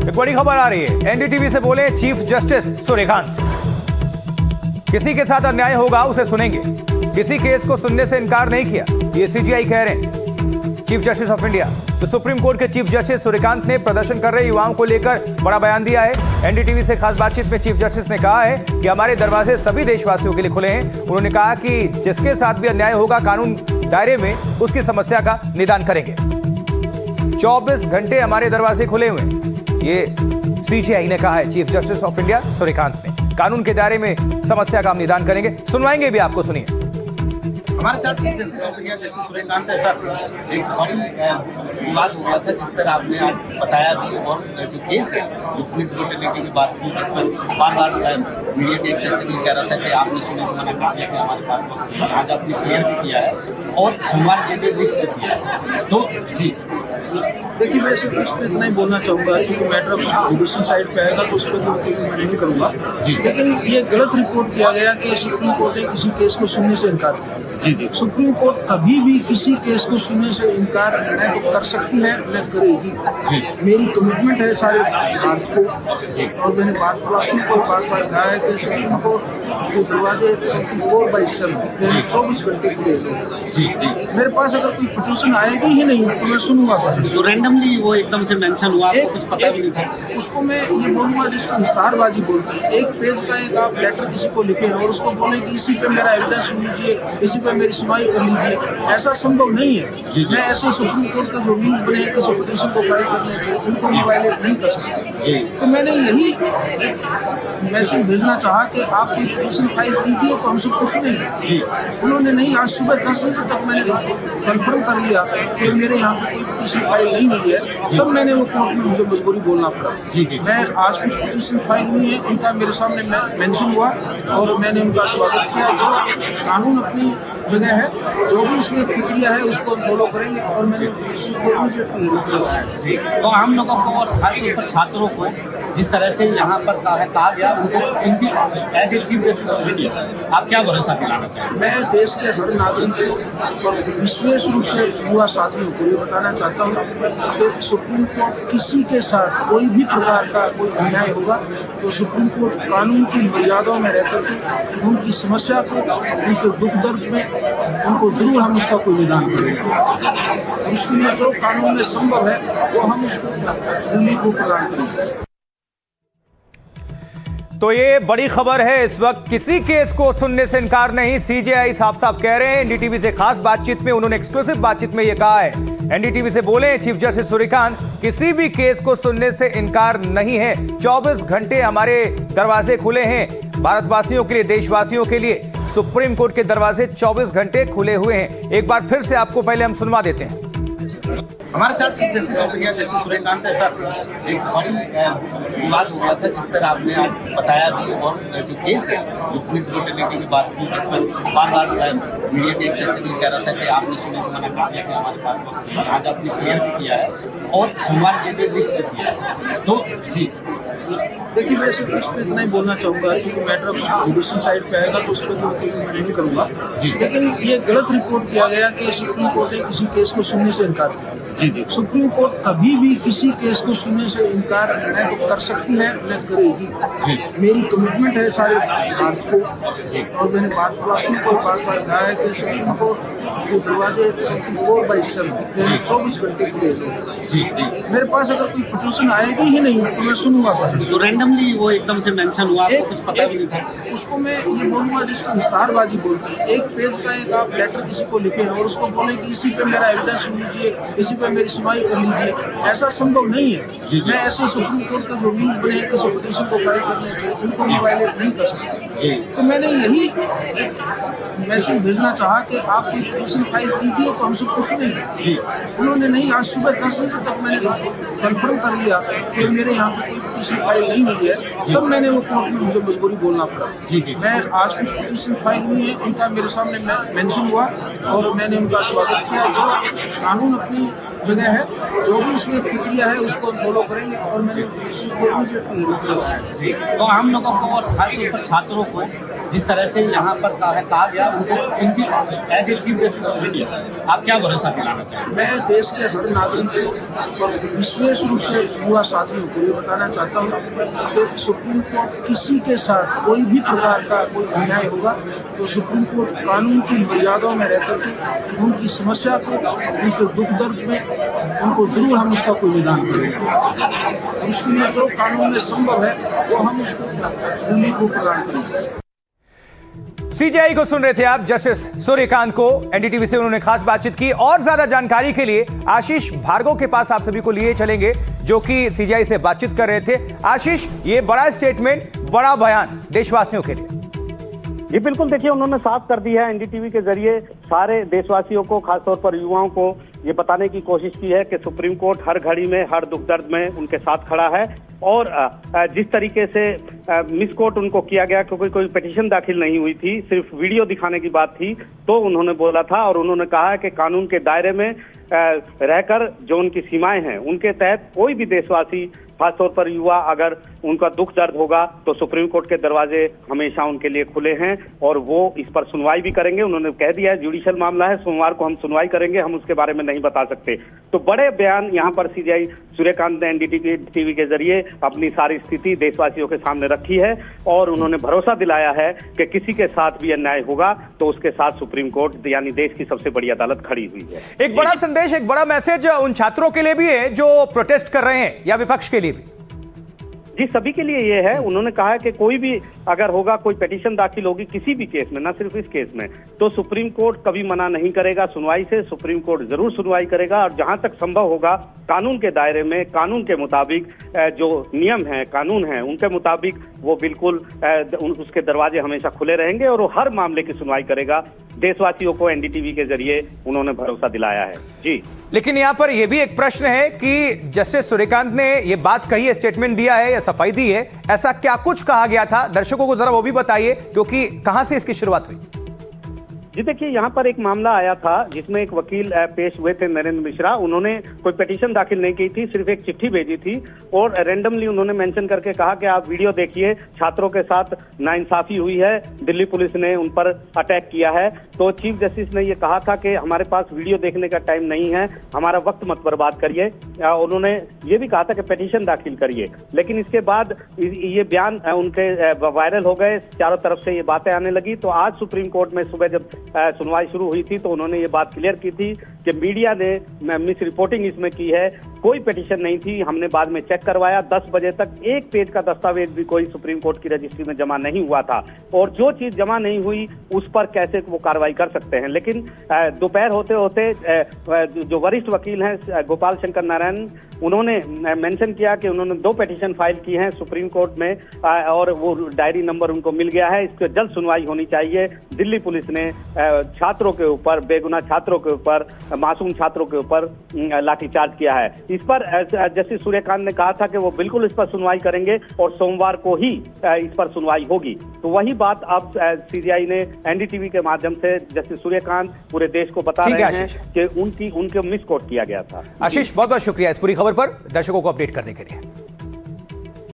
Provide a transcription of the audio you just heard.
एक बड़ी खबर आ रही है। एनडीटीवी से बोले चीफ जस्टिस सूर्यकांत, किसी के साथ अन्याय होगा उसे सुनेंगे, किसी केस को सुनने से इनकार नहीं किया, ये सीजीआई कह रहे हैं, चीफ जस्टिस ऑफ इंडिया। तो सुप्रीम कोर्ट के चीफ जस्टिस सूर्यकांत ने प्रदर्शन कर रहे युवाओं को लेकर बड़ा बयान दिया है। एनडीटीवी से खास बातचीत में चीफ जस्टिस ने कहा है कि हमारे दरवाजे सभी देशवासियों के लिए खुले हैं। उन्होंने कहा कि जिसके साथ भी अन्याय होगा कानून दायरे में उसकी समस्या का निदान करेंगे। 24 घंटे हमारे दरवाजे खुले हुए हैं, ये सीजीआई ने कहा है chief justice of India Suryakant ने। कानून के दायरे में समस्या का हम निदान करेंगे, सुनवाएंगे भी आपको, सुनिए। हमारे साथ chief justice of India justice Suryakant है। सर, एक बड़ी विवाद हुआ था जिस पर आपने आज बताया भी, और जो केस है जो पुलिस ब्रूटलिटी की बात की, जिसमें बार बार मीडिया के एक सेक्शन ये कह रहा था कि आपने सुनने से मना कर दिया कि हमारे पास वक्त नहीं। आज आपने क्लियर भी किया है और सोमवार के लिए लिस्ट भी किया है। तो जी देखिए, मैं सिर्फ इस पर इतना ही बोलना चाहूँगा क्योंकि मैटर ऑफ जुडिशल साइड पे आएगा तो उस पर मैं नहीं करूँगा। लेकिन ये गलत रिपोर्ट किया गया कि सुप्रीम कोर्ट ने किसी केस को सुनने से इनकार किया। जी सुप्रीम कोर्ट कभी भी किसी केस को सुनने से इनकार न तो कर सकती है न करेगी। मेरी कमिटमेंट है सारे भारत को, और मैंने भारतवासियों को बार बार कहा है कि सुप्रीम कोर्ट के दरवाजे 24/7 24 घंटे खुले। मेरे पास अगर कोई पिटीशन आएगी ही नहीं तो मैं सुनूंगा। तो रैंडमली वो एकदम से मेंशन हुआ, आपको कुछ पता भी नहीं था? उसको मैं ये बोलूंगा जिसको विस्तारबाजी बोलते हैं। एक पेज का एक आप लेटर किसी को लिखे और उसको बोले कि इसी पे मेरा एविडेंस सुन लीजिए, इसी पे मेरी सुनवाई कर लीजिए, ऐसा संभव नहीं है। मैं ऐसे सुप्रीम कोर्ट के जो रूल्स बने हैं किसी पिटीशन को फाइल करने के, उनको मैं वायलेट नहीं कर सकता। तो मैंने यही मैसेज भेजना चाहा कि आप कोई पिटीशन फाइल कीजिए तो हम सबको सुनेंगे। उन्होंने नहीं, आज सुबह 10 बजे तक मैंने कन्फर्म कर लिया कि मेरे यहाँ पे कोई पिटीशन फाइल नहीं हुई है, तब मैंने वो कोर्ट में मुझे मजबूरी बोलना पड़ा। मैं आज कुछ पिटीशन फाइल हुई है, उनका मेरे सामने मेंशन हुआ और मैंने उनका स्वागत किया। जो कानून अपनी जगह है, जो भी उसमें प्रक्रिया है उसको फॉलो करेंगे और मैंने तो आम लोगों को और खासतौर पर छात्रों को जिस तरह से यहाँ पर कहा गया, उनको इनकी ऐसे चीफ जस्टिस ऑफ इंडिया आप क्या भरोसा दिलाना चाहेंगे? मैं देश के हर नागरिक को और विशेष रूप से युवा साथियों को ये बताना चाहता हूँ कि सुप्रीम कोर्ट किसी के साथ कोई भी प्रकार का कोई अन्याय होगा तो सुप्रीम कोर्ट कानून की मर्यादाओं में रहकर के उनकी समस्या को, उनके दुख दर्द में उनको जरूर हम उसका कोई निदान करेंगे। उसके लिए जो कानून में संभव है वो हम उसको रिलीफ को प्रदान करेंगे। तो ये बड़ी खबर है, इस वक्त किसी केस को सुनने से इनकार नहीं, सीजीआई साफ साफ कह रहे हैं। एनडीटीवी से खास बातचीत में उन्होंने एक्सक्लूसिव बातचीत में ये कहा है। एनडीटीवी से बोले चीफ जस्टिस सूर्यकांत, किसी भी केस को सुनने से इनकार नहीं है। 24 घंटे हमारे दरवाजे खुले हैं, भारतवासियों के लिए, देशवासियों के लिए सुप्रीम कोर्ट के दरवाजे 24 घंटे खुले हुए हैं। एक बार फिर से आपको पहले हम सुनवा देते हैं। हमारे साथ chief justice of India justice Suryakant है। सर, एक बड़ी विवाद हुआ था जिस पर आपने आज बताया भी, और जो केस है जो पुलिस ब्रूटलिटी की बात की, जिसमें बार बार मीडिया के एक सेक्शन ये कह रहा था कि आपने सुनने से मना कर दिया कि हमारे पास वक्त नहीं। आज आपने क्लियर भी किया है और सोमवार के लिए लिस्ट भी किया है। तो जी देखिए, मैं सिर्फ इस पर इतना ही बोलना चाहूँगा क्योंकि मैटर ऑफ जुडिशल साइड पे आएगा तो उस पर मैं नहीं करूँगा। लेकिन ये गलत रिपोर्ट किया गया कि सुप्रीम कोर्ट ने किसी केस को सुनने से इनकार किया। सुप्रीम कोर्ट कभी भी किसी केस को सुनने से इनकार न तो कर सकती है न करेगी। मेरी कमिटमेंट है सारे भारत को, और मैंने भारतवासियों को बार बार कहा है कि सुप्रीम कोर्ट के दरवाजे 24/7 24 घंटे खुले। मेरे पास अगर कोई पिटीशन आएगी ही नहीं तो मैं सुनूंगा। तो रैंडमली वो एकदम से मेंशन हुआ, आपको कुछ पता भी नहीं था? उसको मैं ये बोलूंगा जिसको विस्तारबाजी बोलते हैं। एक पेज का एक आप लेटर किसी को लिखे और उसको बोले कि इसी पे मेरा एविडेंस सुन लीजिए, इसी पे मेरी सुनवाई कर लीजिए, ऐसा संभव नहीं है। मैं ऐसे सुप्रीम कोर्ट के जो रूल्स बने हैं किसी पिटीशन को फाइल करने के, उनको मैं वायलेट नहीं कर सकता। तो मैंने यही मैसेज भेजना चाहा कि आप कोई पिटीशन फाइल कीजिए तो हम सबको सुनेंगे। उन्होंने नहीं, आज सुबह 10 बजे तक मैंने कन्फर्म कर लिया कि मेरे यहाँ पे कोई पिटीशन फाइल नहीं हुई है, तब मैंने वो कोर्ट में मुझे मजबूरी बोलना पड़ा। मैं आज कुछ पिटीशन फाइल हुई है, उनका मेरे सामने मेंशन हुआ और मैंने उनका स्वागत किया। जो कानून अपनी जगह है, जो भी उसमें प्रक्रिया है उसको फॉलो करेंगे और मैंने तो आम लोगों को और खासतौर पर छात्रों को जिस तरह से यहाँ पर कहा गया उनको इनकी as a chief justice of India आप क्या भरोसा दिलाना चाहेंगे? मैं देश के हर नागरिक को और विशेष रूप से युवा साथियों को ये बताना चाहता हूँ कि सुप्रीम कोर्ट किसी के साथ कोई भी प्रकार का कोई अन्याय होगा तो सुप्रीम कोर्ट कानून की मर्यादाओं में रहकर के उनकी समस्या को, उनके दुख दर्द में उनको जरूर हम उसका कोई निदान करेंगे। उसके लिए जो कानून में संभव है वो हम उसको रिलीफ को प्रदान करेंगे। सीजेआई को सुन रहे थे आप, जस्टिस सूर्यकांत को एनडीटीवी से उन्होंने खास बातचीत की। और ज्यादा जानकारी के लिए आशीष भार्गव के पास आप सभी को लिए चलेंगे, जो कि सीजेआई से बातचीत कर रहे थे। आशीष, ये बड़ा स्टेटमेंट, बड़ा बयान देशवासियों के लिए। जी बिल्कुल, देखिए उन्होंने साफ कर दिया है एनडीटीवी के जरिए सारे देशवासियों को, खासतौर पर युवाओं को ये बताने की कोशिश की है कि सुप्रीम कोर्ट हर घड़ी में, हर दुख दर्द में उनके साथ खड़ा है। और जिस तरीके से मिस कोर्ट उनको किया गया, क्योंकि कोई पिटीशन दाखिल नहीं हुई थी, सिर्फ वीडियो दिखाने की बात थी, तो उन्होंने बोला था और उन्होंने कहा है कि कानून के दायरे में रहकर जो उनकी सीमाएं हैं उनके तहत कोई भी देशवासी, खासतौर पर युवा, अगर उनका दुख दर्द होगा तो सुप्रीम कोर्ट के दरवाजे हमेशा उनके लिए खुले हैं और वो इस पर सुनवाई भी करेंगे। उन्होंने कह दिया है जुडिशियल मामला है, सोमवार को हम सुनवाई करेंगे, हम उसके बारे में नहीं बता सकते। तो बड़े बयान यहाँ पर सीजेआई सूर्यकांत ने एनडीटीवी के जरिए अपनी सारी स्थिति देशवासियों के सामने रखी है और उन्होंने भरोसा दिलाया है कि किसी के साथ भी अन्याय होगा तो उसके साथ सुप्रीम कोर्ट यानी देश की सबसे बड़ी अदालत खड़ी हुई है। एक बड़ा संदेश, एक बड़ा मैसेज उन छात्रों के लिए भी है जो प्रोटेस्ट कर रहे हैं, या विपक्ष के लिए भी? जी, सभी के लिए ये है। उन्होंने कहा है कि कोई भी अगर होगा, कोई पिटीशन दाखिल होगी किसी भी केस में, ना सिर्फ इस केस में, तो सुप्रीम कोर्ट कभी मना नहीं करेगा सुनवाई से। सुप्रीम कोर्ट जरूर सुनवाई करेगा और जहां तक संभव होगा कानून के दायरे में, कानून के मुताबिक जो नियम है, कानून है, उनके मुताबिक वो बिल्कुल उसके दरवाजे हमेशा खुले रहेंगे और वो हर मामले की सुनवाई करेगा। देशवासियों को एनडीटीवी के जरिए उन्होंने भरोसा दिलाया है। जी, लेकिन यहां पर यह भी एक प्रश्न है कि जस्टिस सूर्यकांत ने यह बात कही है, स्टेटमेंट दिया है या सफाई दी है, ऐसा क्या कुछ कहा गया था? दर्शकों को जरा वो भी बताइए, क्योंकि कहां से इसकी शुरुआत हुई? जी देखिए, यहाँ पर एक मामला आया था जिसमें एक वकील पेश हुए थे, नरेंद्र मिश्रा। उन्होंने कोई पिटीशन दाखिल नहीं की थी, सिर्फ एक चिट्ठी भेजी थी और रैंडमली उन्होंने मेंशन करके कहा कि आप वीडियो देखिए, छात्रों के साथ नाइंसाफी हुई है, दिल्ली पुलिस ने उन पर अटैक किया है। तो चीफ जस्टिस ने ये कहा था कि हमारे पास वीडियो देखने का टाइम नहीं है, हमारा वक्त मत बर्बाद करिए। उन्होंने ये भी कहा था कि पिटीशन दाखिल करिए, लेकिन इसके बाद ये बयान उनके वायरल हो गए, चारों तरफ से ये बातें आने लगी। तो आज सुप्रीम कोर्ट में सुबह जब सुनवाई शुरू हुई थी तो उन्होंने ये बात क्लियर की थी कि मीडिया ने मिस रिपोर्टिंग इसमें की है, कोई पिटीशन नहीं थी। हमने बाद में चेक करवाया, 10 बजे तक एक पेज का दस्तावेज भी कोई सुप्रीम कोर्ट की रजिस्ट्री में जमा नहीं हुआ था और जो चीज जमा नहीं हुई उस पर कैसे वो कार्रवाई कर सकते हैं। लेकिन दोपहर होते होते जो वरिष्ठ वकील हैं गोपाल शंकर नारायण, उन्होंने मेंशन किया कि उन्होंने 2 पिटीशन फाइल की हैं सुप्रीम कोर्ट में और वो डायरी नंबर उनको मिल गया है, इस पर जल्द सुनवाई होनी चाहिए। दिल्ली पुलिस ने छात्रों के ऊपर, बेगुनाह छात्रों के ऊपर, मासूम छात्रों के ऊपर लाठीचार्ज किया है। इस पर जस्टिस सूर्यकांत ने कहा था कि वो बिल्कुल इस पर सुनवाई करेंगे और सोमवार को ही इस पर सुनवाई होगी। तो वही बात अब सीजेआई ने एनडीटीवी के माध्यम से जस्टिस सूर्यकांत पूरे देश को बता रहे हैं कि उनके मिस कोट किया गया था। आशीष, बहुत बहुत शुक्रिया इस पूरी खबर पर दर्शकों को अपडेट करने के लिए।